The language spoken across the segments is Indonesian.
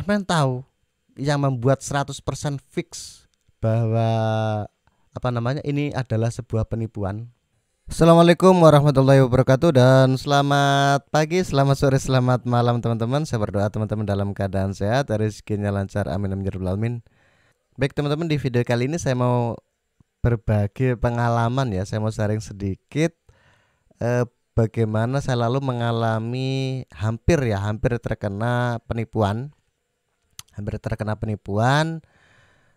sampean tahu yang membuat 100% fix bahwa ini adalah sebuah penipuan? Assalamualaikum warahmatullahi wabarakatuh, dan selamat pagi, selamat sore, selamat malam teman-teman. Saya berdoa teman-teman dalam keadaan sehat, rezekinya lancar, amin amin ya rabbal alamin. Baik teman-teman, di video kali ini saya mau berbagi pengalaman ya. Saya mau sharing sedikit bagaimana saya lalu mengalami hampir terkena penipuan.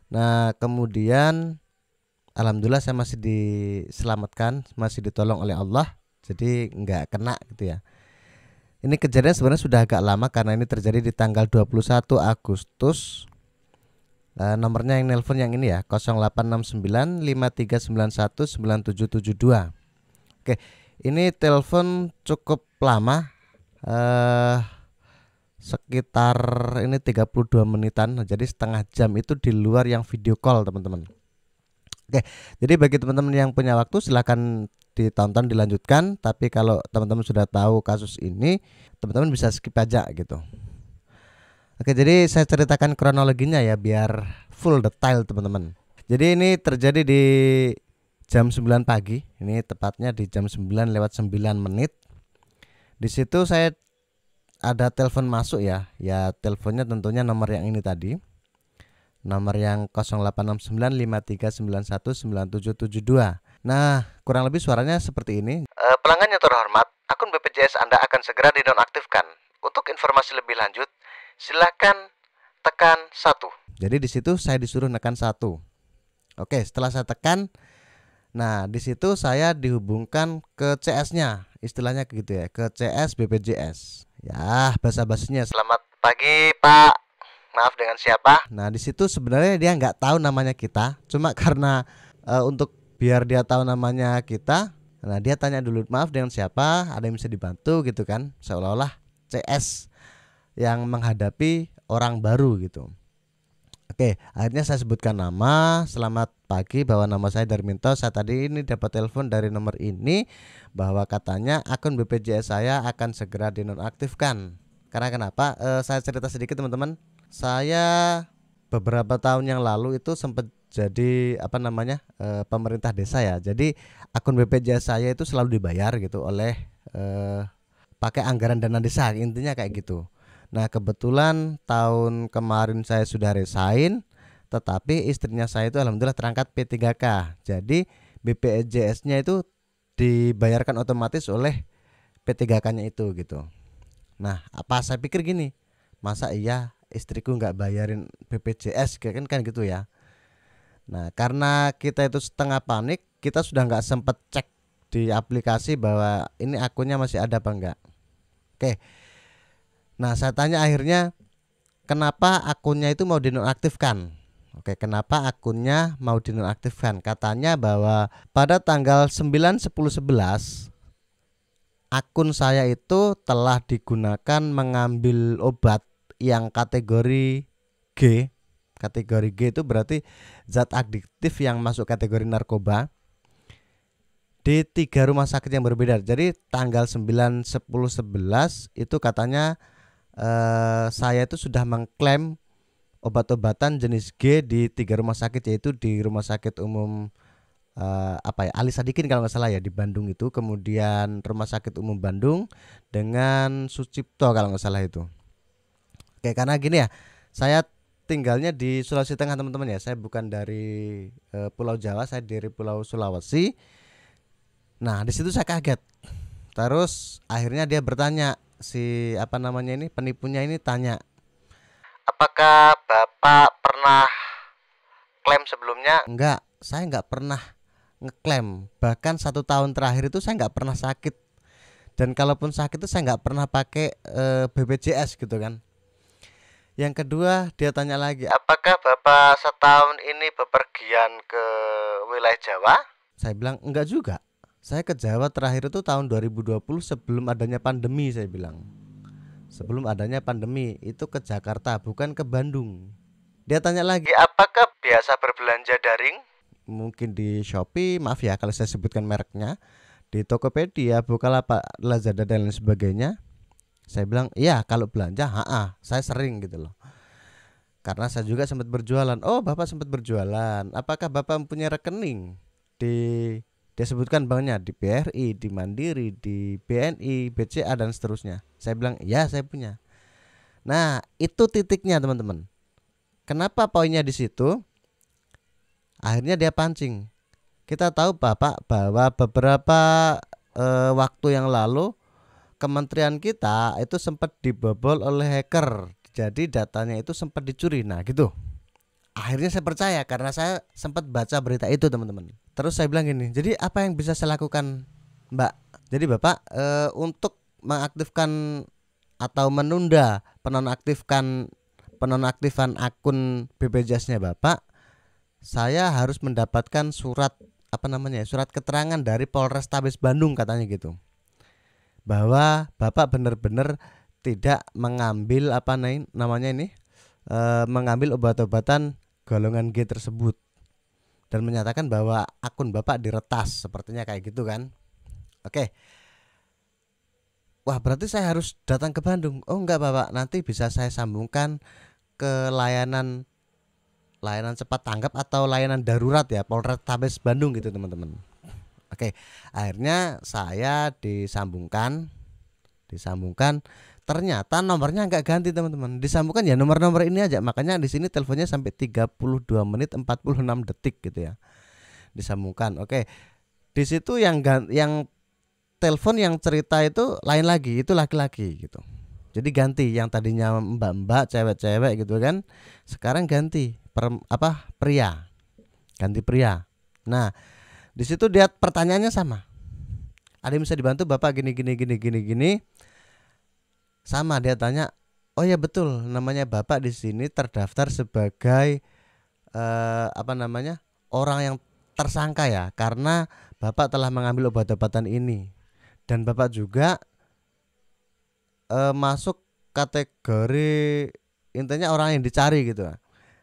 Nah, kemudian alhamdulillah saya masih diselamatkan, masih ditolong oleh Allah, jadi nggak kena gitu ya. Ini kejadian sebenarnya sudah agak lama karena ini terjadi di tanggal 21 Agustus. Nomornya yang nelpon yang ini ya, 0869 5391 9772. Oke, ini telepon cukup lama, sekitar ini 32 menitan, jadi setengah jam itu di luar yang video call teman-teman. Oke, jadi bagi teman-teman yang punya waktu silahkan ditonton dilanjutkan, tapi kalau teman-teman sudah tahu kasus ini, teman-teman bisa skip aja gitu. Oke, jadi saya ceritakan kronologinya ya biar full detail teman-teman. Jadi ini terjadi di jam 9 pagi, ini tepatnya di jam 9 lewat 9 menit. Di situ saya ada telepon masuk ya teleponnya tentunya nomor yang ini tadi, nomor yang 0869 5391 9772. Nah, kurang lebih suaranya seperti ini. Pelanggan yang terhormat, akun BPJS Anda akan segera dinonaktifkan. Untuk informasi lebih lanjut, silakan tekan 1. Jadi di situ saya disuruh tekan 1. Oke, setelah saya tekan, nah di situ saya dihubungkan ke CS-nya, istilahnya gitu ya, ke CS BPJS. Ya, basa-basinya, selamat pagi Pak, maaf dengan siapa? Nah di situ sebenarnya dia nggak tahu namanya kita, cuma karena untuk biar dia tahu namanya kita, nah dia tanya dulu, maaf dengan siapa, ada yang bisa dibantu gitu kan, seolah-olah CS yang menghadapi orang baru gitu. Oke, akhirnya saya sebutkan nama, selamat pagi, bahwa nama saya Darminto. Saya tadi ini dapat telepon dari nomor ini bahwa katanya akun BPJS saya akan segera dinonaktifkan. Karena kenapa? Saya cerita sedikit teman-teman. Saya beberapa tahun yang lalu itu sempat jadi pemerintah desa ya. Jadi akun BPJS saya itu selalu dibayar gitu oleh pakai anggaran dana desa, intinya kayak gitu. Nah, kebetulan tahun kemarin saya sudah resign, tetapi istrinya saya itu alhamdulillah terangkat P3K. Jadi BPJS-nya itu dibayarkan otomatis oleh P3K-nya itu gitu. Nah, apa saya pikir gini, masa iya istriku nggak bayarin BPJS kan gitu ya. Nah, karena kita itu setengah panik, kita sudah nggak sempat cek di aplikasi bahwa ini akunnya masih ada apa enggak. Oke. Nah, saya tanya akhirnya, kenapa akunnya itu mau dinonaktifkan? Oke, kenapa akunnya mau dinonaktifkan? Katanya bahwa pada tanggal 9 10 11 akun saya itu telah digunakan mengambil obat yang kategori G. Kategori G itu berarti zat adiktif yang masuk kategori narkoba di 3 rumah sakit yang berbeda. Jadi tanggal 9 10 11 itu katanya saya itu sudah mengklaim obat-obatan jenis G di 3 rumah sakit, yaitu di Rumah Sakit Umum Ali Sadikin kalau nggak salah ya di Bandung itu, kemudian Rumah Sakit Umum Bandung dengan Sucipto kalau nggak salah itu. Oke, karena gini ya, saya tinggalnya di Sulawesi Tengah teman-teman ya, saya bukan dari Pulau Jawa, saya dari Pulau Sulawesi. Nah di situ saya kaget. Terus akhirnya dia bertanya, si penipunya ini tanya, apakah Bapak pernah klaim sebelumnya? Enggak, saya enggak pernah ngeklaim. Bahkan 1 tahun terakhir itu saya enggak pernah sakit. Dan kalaupun sakit itu saya enggak pernah pakai BPJS gitu kan. Yang kedua dia tanya lagi, apakah Bapak setahun ini bepergian ke wilayah Jawa? Saya bilang enggak juga. Saya ke Jawa terakhir itu tahun 2020 sebelum adanya pandemi, saya bilang. Sebelum adanya pandemi itu ke Jakarta, bukan ke Bandung. Dia tanya lagi, apakah biasa berbelanja daring? Mungkin di Shopee, maaf ya kalau saya sebutkan mereknya, di Tokopedia, Bukalapak, Lazada dan lain sebagainya. Saya bilang, iya kalau belanja, saya sering gitu loh. Karena saya juga sempat berjualan. Oh, Bapak sempat berjualan. Apakah Bapak mempunyai rekening di, dia sebutkan banknya di BRI, di Mandiri, di BNI, BCA dan seterusnya. Saya bilang, "Ya, saya punya." Nah, itu titiknya, teman-teman. Kenapa poinnya di situ? Akhirnya dia pancing. Kita tahu Bapak bahwa beberapa waktu yang lalu kementerian kita itu sempat dibobol oleh hacker. Jadi datanya itu sempat dicuri. Nah, gitu. Akhirnya saya percaya karena saya sempat baca berita itu, teman-teman. Terus saya bilang gini, "Jadi apa yang bisa saya lakukan, Mbak?" Jadi Bapak untuk mengaktifkan atau menunda penonaktifan akun BPJS-nya Bapak, saya harus mendapatkan surat surat keterangan dari Polrestabes Bandung katanya gitu. Bahwa Bapak benar-benar tidak mengambil mengambil obat-obatan golongan G tersebut dan menyatakan bahwa akun Bapak diretas, sepertinya kayak gitu kan. Oke. Wah, berarti saya harus datang ke Bandung. Oh enggak Bapak, nanti bisa saya sambungkan ke layanan cepat tanggap atau layanan darurat ya Polrestabes Bandung gitu, teman-teman. Oke, akhirnya saya disambungkan. Ternyata nomornya nggak ganti, teman-teman. Disambungkan ya nomor-nomor ini aja. Makanya di sini teleponnya sampai 32 menit 46 detik gitu ya. Disambungkan. Oke. Di situ yang telepon yang cerita itu lain lagi, itu laki-laki gitu. Jadi ganti, yang tadinya mbak-mbak, cewek-cewek gitu kan. Sekarang ganti pria. Ganti pria. Nah, di situ dia pertanyaannya sama. Ada yang bisa dibantu Bapak gini. Sama, dia tanya, "Oh ya betul, namanya Bapak di sini terdaftar sebagai orang yang tersangka ya, karena Bapak telah mengambil obat-obatan ini dan Bapak juga masuk kategori intinya orang yang dicari gitu,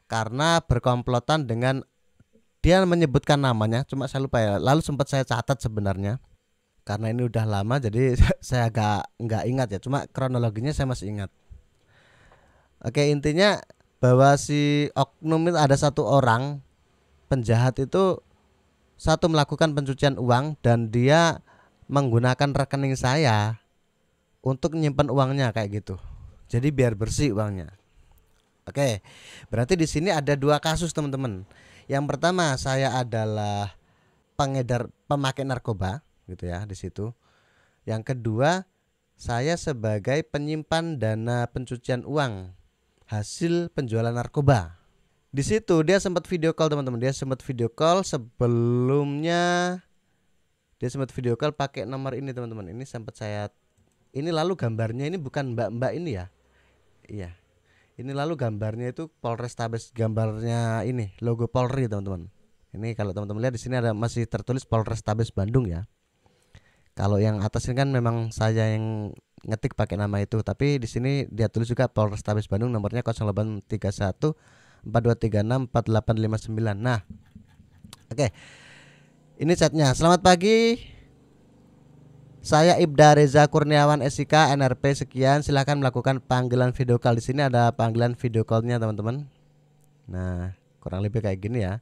karena berkomplotan dengan," dia menyebutkan namanya, cuma saya lupa ya. Lalu sempat saya catat sebenarnya. Karena ini udah lama jadi saya agak nggak ingat ya, cuma kronologinya saya masih ingat. Oke, intinya bahwa si oknum itu ada satu orang penjahat itu, satu melakukan pencucian uang dan dia menggunakan rekening saya untuk menyimpan uangnya kayak gitu. Jadi biar bersih uangnya. Oke, berarti di sini ada dua kasus, teman-teman. Yang pertama, saya adalah pemakai narkoba gitu ya di situ. Yang kedua, saya sebagai penyimpan dana pencucian uang hasil penjualan narkoba. Di situ dia sempat video call, teman-teman. Dia sempat video call sebelumnya. Dia sempat video call pakai nomor ini, teman-teman. Ini lalu gambarnya ini bukan mbak-mbak ini ya. Iya. Ini lalu gambarnya itu Polrestabes, gambarnya ini logo Polri, teman-teman. Ini kalau teman-teman lihat di sini ada masih tertulis Polrestabes Bandung ya. Kalau yang atas ini kan memang saya yang ngetik pakai nama itu, tapi di sini dia tulis juga Polrestabes Bandung, nomornya 0831 4236 4859. Nah, oke. Ini chatnya. "Selamat pagi. Saya Ibda Reza Kurniawan SIK NRP sekian. Silahkan melakukan panggilan video call." Di sini ada panggilan video callnya, teman-teman. Nah, kurang lebih kayak gini ya.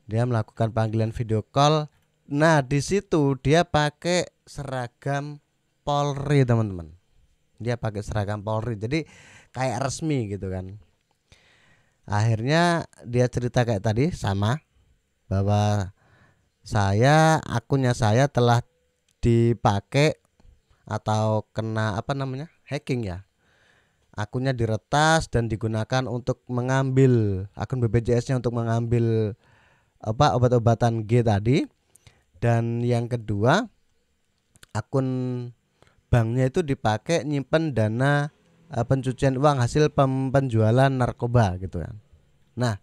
Dia melakukan panggilan video call. Nah, di situ dia pakai seragam Polri, teman-teman. Dia pakai seragam Polri, jadi kayak resmi gitu kan. Akhirnya dia cerita kayak tadi sama, bahwa akunnya saya telah dipakai atau kena hacking ya. Akunnya diretas dan digunakan untuk mengambil akun BPJS-nya untuk mengambil obat-obatan G tadi. Dan yang kedua, akun banknya itu dipakai nyimpen dana pencucian uang hasil penjualan narkoba gitu kan. Nah,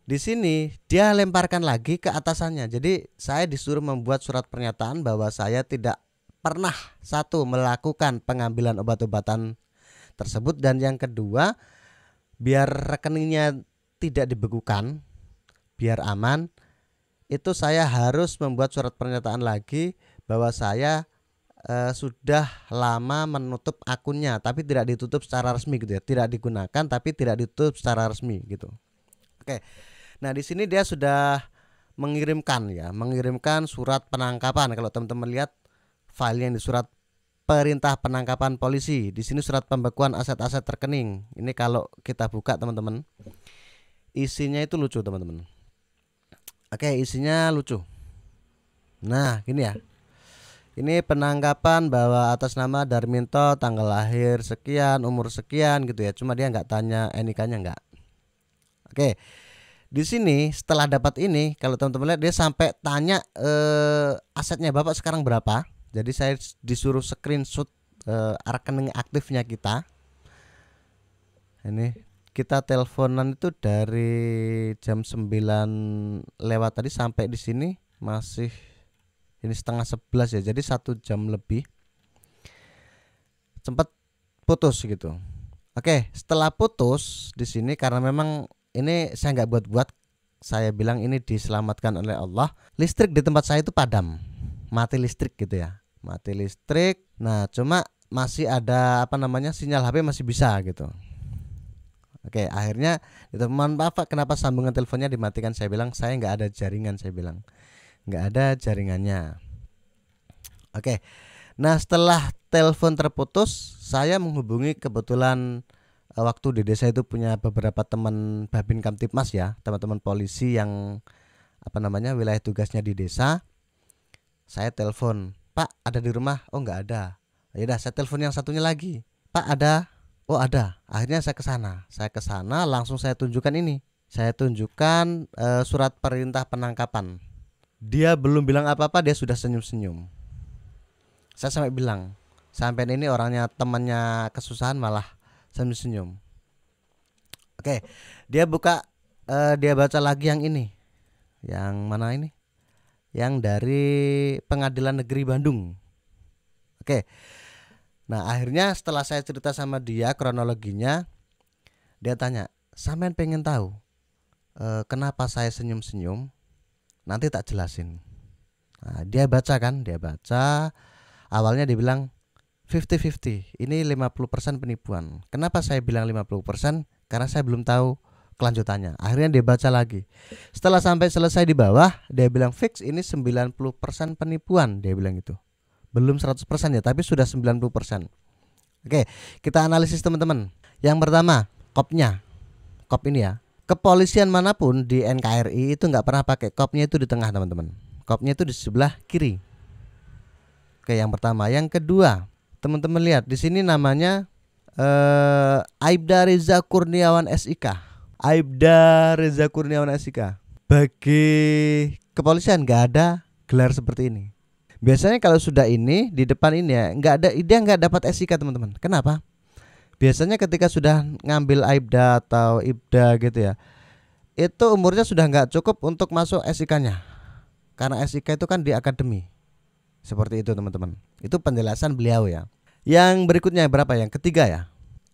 di sini dia lemparkan lagi ke atasannya. Jadi saya disuruh membuat surat pernyataan bahwa saya tidak pernah melakukan pengambilan obat-obatan tersebut, dan yang kedua, biar rekeningnya tidak dibekukan, biar aman, itu saya harus membuat surat pernyataan lagi bahwa saya sudah lama menutup akunnya tapi tidak ditutup secara resmi gitu ya. Tidak digunakan tapi tidak ditutup secara resmi gitu. Oke. Nah, di sini dia sudah mengirimkan surat penangkapan. Kalau teman-teman lihat file yang di surat perintah penangkapan polisi, di sini surat pembekuan aset-aset rekening. Ini kalau kita buka teman-teman, isinya itu lucu teman-teman. Oke, isinya lucu. Nah, gini ya. Ini penangkapan bahwa atas nama Darminto, tanggal lahir sekian, umur sekian gitu ya. Cuma dia nggak tanya NIK-nya nggak. Oke. Di sini setelah dapat ini, kalau teman-teman lihat dia sampai tanya asetnya Bapak sekarang berapa. Jadi saya disuruh screenshot rekening aktifnya kita. Ini kita teleponan itu dari jam 9 lewat tadi sampai di sini masih ini setengah 11 ya. Jadi 1 jam lebih. Sempat putus gitu. Oke, setelah putus di sini karena memang ini saya nggak buat-buat, saya bilang ini diselamatkan oleh Allah. Listrik di tempat saya itu padam, mati listrik gitu ya, mati listrik. Nah, cuma masih ada sinyal HP masih bisa gitu. Oke, akhirnya itu, mohon maaf Pak, kenapa sambungan teleponnya dimatikan? Saya bilang saya nggak ada jaringan, saya bilang nggak ada jaringannya. Oke, nah setelah telepon terputus, saya menghubungi kebetulan waktu di desa itu punya beberapa teman Babin Kamtipmas ya, teman-teman polisi yang wilayah tugasnya di desa. Saya telepon, Pak ada di rumah? Oh nggak ada. Ya udah, saya telepon yang satunya lagi, Pak ada? Oh ada. Akhirnya saya ke sana langsung saya tunjukkan ini. Saya tunjukkan surat perintah penangkapan. Dia belum bilang apa-apa, dia sudah senyum-senyum. Saya sampai bilang, sampai ini orangnya temannya kesusahan malah senyum-senyum. Oke, dia buka, dia baca lagi yang ini. Yang mana ini? Yang dari Pengadilan Negeri Bandung. Oke. Nah, akhirnya setelah saya cerita sama dia kronologinya, dia tanya, "Sampean pengen tahu kenapa saya senyum-senyum? Nanti tak jelasin." Nah, dia baca. Awalnya dia bilang 50-50, ini 50% penipuan. Kenapa saya bilang 50%? Karena saya belum tahu kelanjutannya. Akhirnya dia baca lagi. Setelah sampai selesai di bawah, dia bilang fix ini 90% penipuan. Dia bilang gitu. Belum 100% ya, tapi sudah 90%. Oke, kita analisis teman-teman. Yang pertama, kopnya. Kop ini ya. Kepolisian manapun di NKRI itu nggak pernah pakai kopnya itu di tengah teman-teman. Kopnya itu di sebelah kiri. Oke, yang pertama. Yang kedua, teman-teman lihat di sini namanya Aibda Reza Kurniawan SIK. Aibda Reza Kurniawan SIK. Bagi kepolisian nggak ada gelar seperti ini. Biasanya kalau sudah ini di depan ini ya dia nggak dapat SIK teman-teman. Kenapa? Biasanya ketika sudah ngambil Aibda atau Ibda gitu ya, itu umurnya sudah nggak cukup untuk masuk SIK-nya. Karena SIK itu kan di akademi. Seperti itu teman-teman. Itu penjelasan beliau ya. Yang berikutnya berapa? Yang ketiga ya.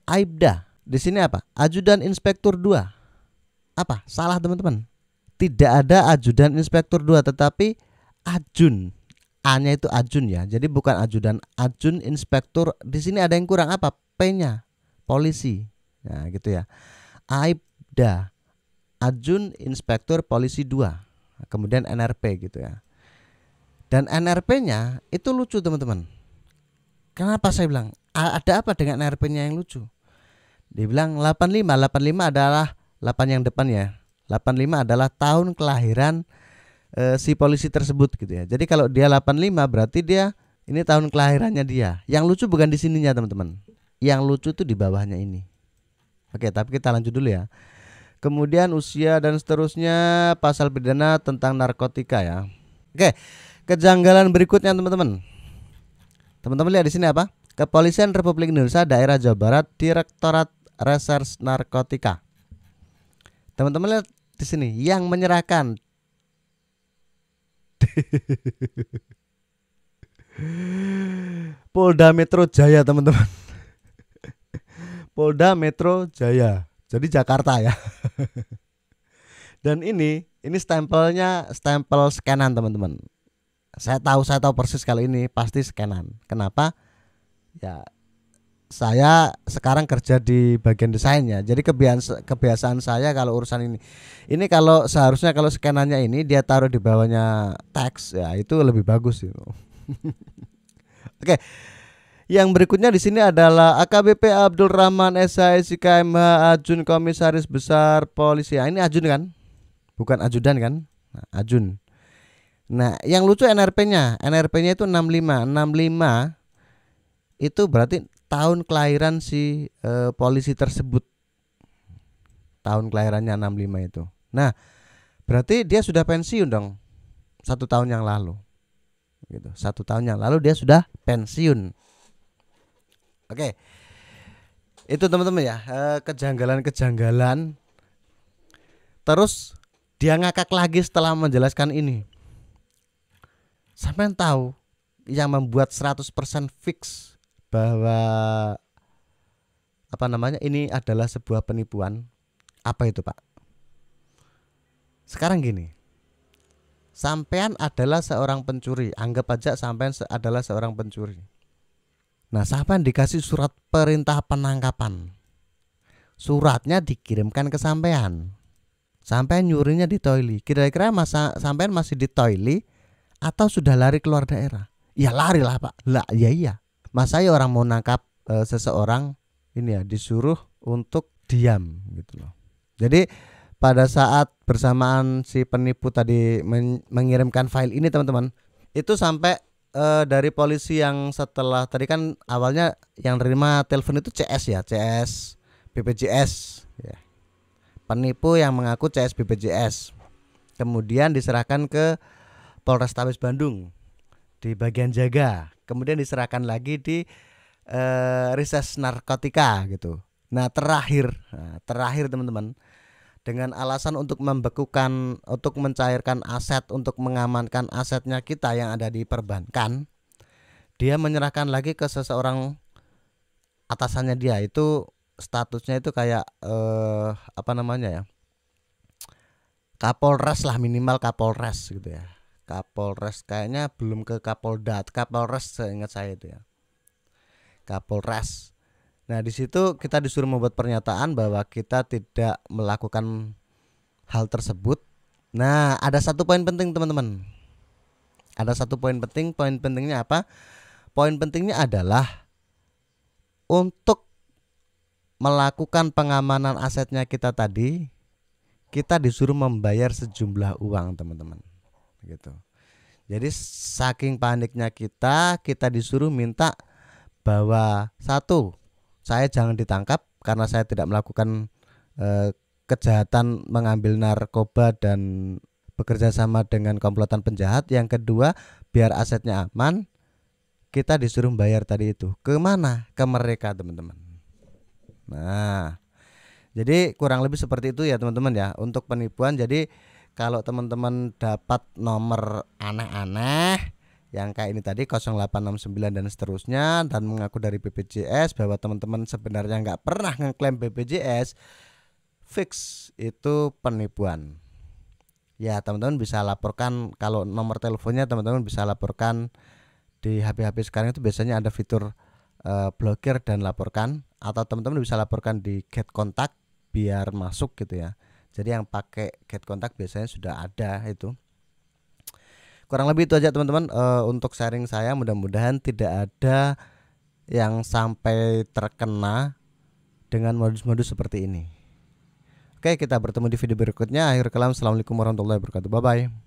Aibda. Di sini apa? Ajudan Inspektur 2. Apa? Salah teman-teman. Tidak ada Ajudan Inspektur 2 tetapi Ajun. A-nya itu Ajun ya. Jadi bukan ajudan, Ajun Inspektur. Di sini ada yang kurang apa? P-nya. Polisi. Nah, gitu ya. Aibda. Ajun Inspektur Polisi 2. Kemudian NRP gitu ya. Dan NRP-nya itu lucu teman-teman. Kenapa saya bilang ada apa dengan NRP-nya yang lucu? Dia bilang 85 adalah 8 yang depan ya. 85 adalah tahun kelahiran si polisi tersebut gitu ya. Jadi kalau dia 85 berarti dia ini tahun kelahirannya dia. Yang lucu bukan di sininya teman-teman. Yang lucu tuh di bawahnya ini. Oke, tapi kita lanjut dulu ya. Kemudian usia dan seterusnya, pasal pidana tentang narkotika ya. Oke. Kejanggalan berikutnya teman-teman. Teman-teman lihat di sini apa? Kepolisian Republik Indonesia Daerah Jawa Barat, Direktorat Reserse Narkotika. Teman-teman lihat di sini yang menyerahkan Polda Metro Jaya teman-teman. Polda Metro Jaya. Jadi Jakarta ya. Dan ini stempelnya stempel scanan teman-teman. Saya tahu persis kalau ini pasti scanan. Kenapa? Ya, saya sekarang kerja di bagian desainnya. Jadi kebiasaan saya kalau urusan ini kalau seharusnya kalau scanannya ini dia taruh di bawahnya teks, ya itu lebih bagus itu. Oke. Yang berikutnya di sini adalah AKBP Abdul Rahman SH Ajun Komisaris Besar Polisi. Nah, ini Ajun kan? Bukan ajudan kan? Nah, Ajun. Nah, yang lucu NRP-nya. NRP-nya itu 65. 65 itu berarti tahun kelahiran si polisi tersebut. Tahun kelahirannya 65 itu. Nah, berarti dia sudah pensiun dong. 1 tahun yang lalu. Gitu. 1 tahun yang lalu dia sudah pensiun. Oke. Itu teman-teman ya, kejanggalan-kejanggalan. Terus dia ngakak lagi setelah menjelaskan ini. Sampai tahu yang membuat 100% fix bahwa ini adalah sebuah penipuan. Apa itu, Pak? Sekarang gini. Sampean adalah seorang pencuri. Anggap aja sampean adalah seorang pencuri. Nah, sampean dikasih surat perintah penangkapan. Suratnya dikirimkan ke sampean. Sampean nyurinya di toilet. Kira-kira sampean masih di toilet atau sudah lari keluar daerah? Ya lari lah, Pak. Lah, iya. Masa ya orang mau nangkap seseorang ini ya disuruh untuk diam gitu loh. Jadi pada saat bersamaan si penipu tadi mengirimkan file ini teman-teman, itu sampai dari polisi yang setelah tadi kan awalnya yang terima telepon itu CS ya, CS BPJS ya. Penipu yang mengaku CS BPJS. Kemudian diserahkan ke Polrestabes Bandung di bagian jaga. Kemudian diserahkan lagi di Reses Narkotika gitu. Nah, terakhir teman-teman, dengan alasan untuk membekukan, untuk mencairkan aset, untuk mengamankan asetnya kita yang ada di perbankan, dia menyerahkan lagi ke seseorang atasannya dia. Itu statusnya itu kayak Kapolres lah, minimal Kapolres gitu ya. Kapolres kayaknya belum ke Kapolda, Kapolres seingat saya itu ya. Kapolres. Nah, di situ kita disuruh membuat pernyataan bahwa kita tidak melakukan hal tersebut. Nah, ada satu poin penting teman-teman. Ada satu poin penting. Poin pentingnya apa? Poin pentingnya adalah untuk melakukan pengamanan asetnya kita tadi, kita disuruh membayar sejumlah uang, teman-teman. Gitu. Jadi saking paniknya kita disuruh minta bahwa satu, saya jangan ditangkap karena saya tidak melakukan kejahatan mengambil narkoba dan bekerja sama dengan komplotan penjahat. Yang kedua, biar asetnya aman, kita disuruh bayar tadi itu. Ke mana? Ke mereka, teman-teman. Nah, jadi kurang lebih seperti itu ya teman-teman ya untuk penipuan. Jadi kalau teman-teman dapat nomor aneh-aneh yang kayak ini tadi 0869 dan seterusnya dan mengaku dari BPJS, bahwa teman-teman sebenarnya nggak pernah ngeklaim BPJS, fix itu penipuan. Ya teman-teman bisa laporkan, kalau nomor teleponnya teman-teman bisa laporkan di HP-HP sekarang itu biasanya ada fitur blokir dan laporkan, atau teman-teman bisa laporkan di get kontak biar masuk gitu ya. Jadi yang pakai get kontak biasanya sudah ada itu. Kurang lebih itu aja teman-teman untuk sharing saya. Mudah-mudahan tidak ada yang sampai terkena dengan modus-modus seperti ini. Oke, kita bertemu di video berikutnya. Akhir kalam, assalamualaikum warahmatullahi wabarakatuh. Bye bye.